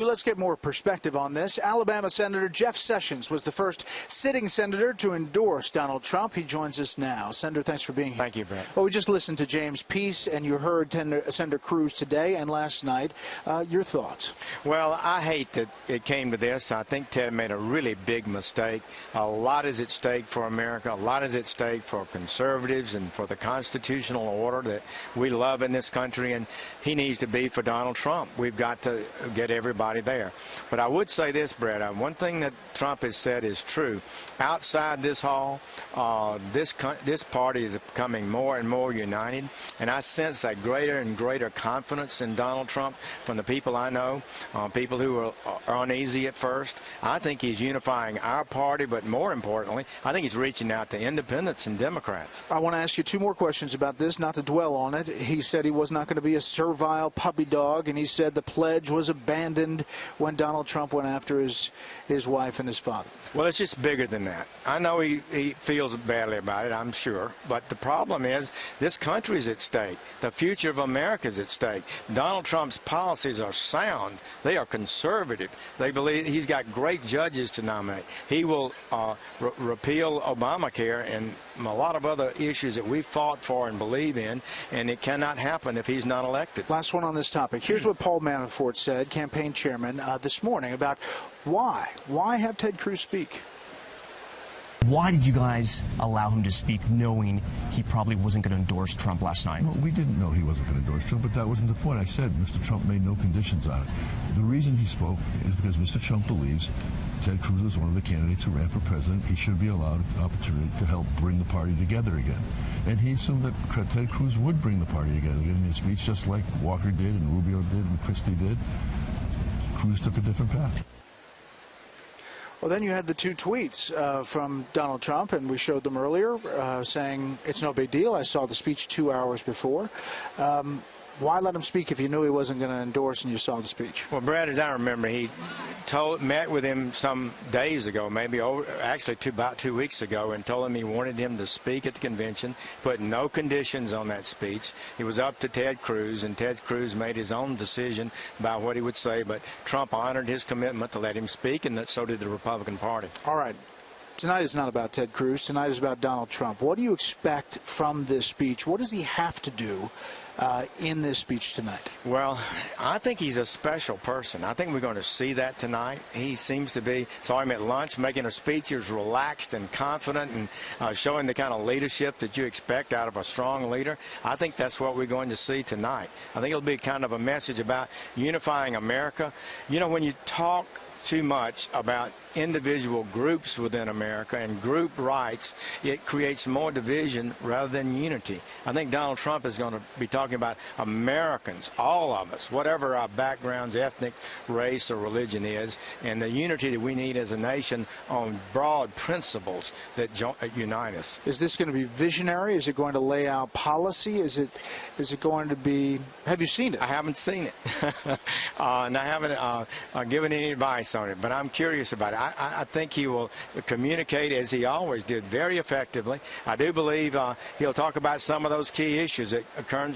Let's get more perspective on this. Alabama Senator Jeff Sessions was the first sitting senator to endorse Donald Trump. He joins us now. Senator, thanks for being here. Thank you, Brett. Well, we just listened to James' piece, and you heard Senator Cruz today and last night. Your thoughts? Well, I hate that it came to this. I think Ted made a really big mistake. A lot is at stake for America. A lot is at stake for conservatives and for the constitutional order that we love in this country, and he needs to be for Donald Trump. We've got to get everybody there. But I would say this, Brett, one thing that Trump has said is true. Outside this hall, this party is becoming more and more united, and I sense a greater and greater confidence in Donald Trump from the people I know, people who are uneasy at first. I think he's unifying our party, but more importantly, I think he's reaching out to independents and Democrats. I want to ask you two more questions about this, not to dwell on it. He said he was not going to be a servile puppy dog, and he said the pledge was abandoned when Donald Trump went after his wife and his father. Well, it's just bigger than that. I know he feels badly about it, I'm sure. But the problem is this country is at stake. The future of America is at stake. Donald Trump's policies are sound. They are conservative. They believe he's got great judges to nominate. He will repeal Obamacare and a lot of other issues that we fought for and believe in, and it cannot happen if he's not elected. Last one on this topic. Here's what Paul Manafort said, campaign chairman, this morning about why have Ted Cruz speak. Why did you guys allow him to speak knowing he probably wasn't going to endorse Trump last night? Well, we didn't know he wasn't going to endorse Trump, but that wasn't the point. I said Mr. Trump made no conditions on it. The reason he spoke is because Mr. Trump believes Ted Cruz is one of the candidates who ran for president. He should be allowed an opportunity to help bring the party together again. And he assumed that Ted Cruz would bring the party together again in his speech, just like Walker did and Rubio did and Christie did. Cruz took a different path. Well, then you had the two tweets from Donald Trump, and we showed them earlier, saying it's no big deal. I saw the speech 2 hours before. Why let him speak if you knew he wasn't going to endorse and you saw the speech? Well, Brad, as I remember, he met with him some days ago, maybe actually about 2 weeks ago, and told him he wanted him to speak at the convention, put no conditions on that speech. It was up to Ted Cruz, and Ted Cruz made his own decision about what he would say, but Trump honored his commitment to let him speak, and so did the Republican Party. All right. Tonight is not about Ted Cruz. Tonight is about Donald Trump. What do you expect from this speech? What does he have to do in this speech tonight? Well, I think he's a special person. I think we're going to see that tonight. He seems to be, saw him at lunch making a speech. He was relaxed and confident and showing the kind of leadership that you expect out of a strong leader. I think that's what we're going to see tonight. I think it'll be kind of a message about unifying America. You know, when you talk too much about individual groups within America and group rights, it creates more division rather than unity. I think Donald Trump is going to be talking about Americans, all of us, whatever our backgrounds, ethnic, race, or religion is, and the unity that we need as a nation on broad principles that unite us. Is this going to be visionary? Is it going to lay out policy? Is it going to be, have you seen it? I haven't seen it. And I haven't given any advice on it, but I'm curious about it. I think he will communicate, as he always did, very effectively. I do believe he'll talk about some of those key issues that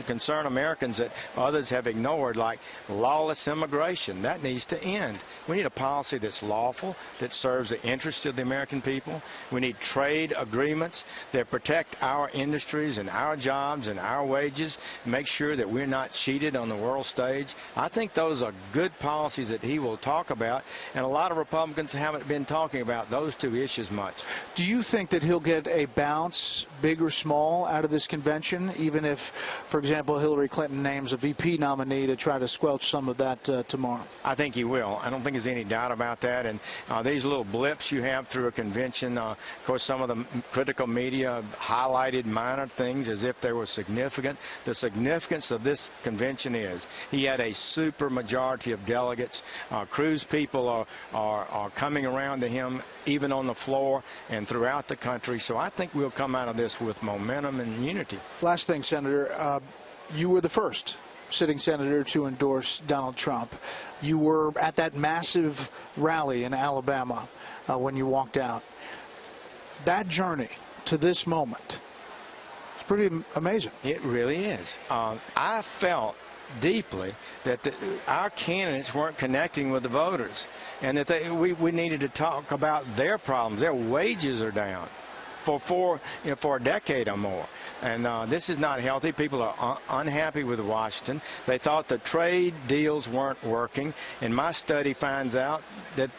concern Americans that others have ignored, like lawless immigration. That needs to end. We need a policy that's lawful, that serves the interests of the American people. We need trade agreements that protect our industries and our jobs and our wages, make sure that we're not cheated on the world stage. I think those are good policies that he will talk about, and a lot of Republicans haven't been talking about those two issues much. Do you think that he'll get a bounce, big or small, out of this convention, even if, for example, Hillary Clinton names a VP nominee to try to squelch some of that tomorrow? I think he will. I don't think there's any doubt about that. And these little blips you have through a convention, of course, some of the critical media highlighted minor things as if they were significant. The significance of this convention is he had a super majority of delegates. Cruz people are coming around to him even on the floor and throughout the country. So I think we'll come out of this with momentum and unity. Last thing, Senator, you were the first sitting senator to endorse Donald Trump. You were at that massive rally in Alabama when you walked out. That journey to this moment, it's pretty amazing. It really is. I felt deeply that our candidates weren't connecting with the voters, and that we needed to talk about their problems. Their wages are down for a decade or more. And this is not healthy. People are unhappy with Washington. They thought the trade deals weren't working. And my study finds out that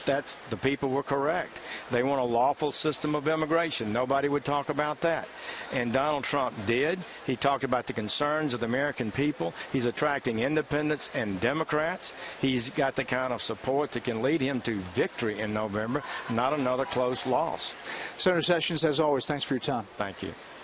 the people were correct. They want a lawful system of immigration. Nobody would talk about that. And Donald Trump did. He talked about the concerns of the American people. He's attracting independents and Democrats. He's got the kind of support that can lead him to victory in November, not another close loss. Senator Sessions, as always, thanks for your time. Thank you.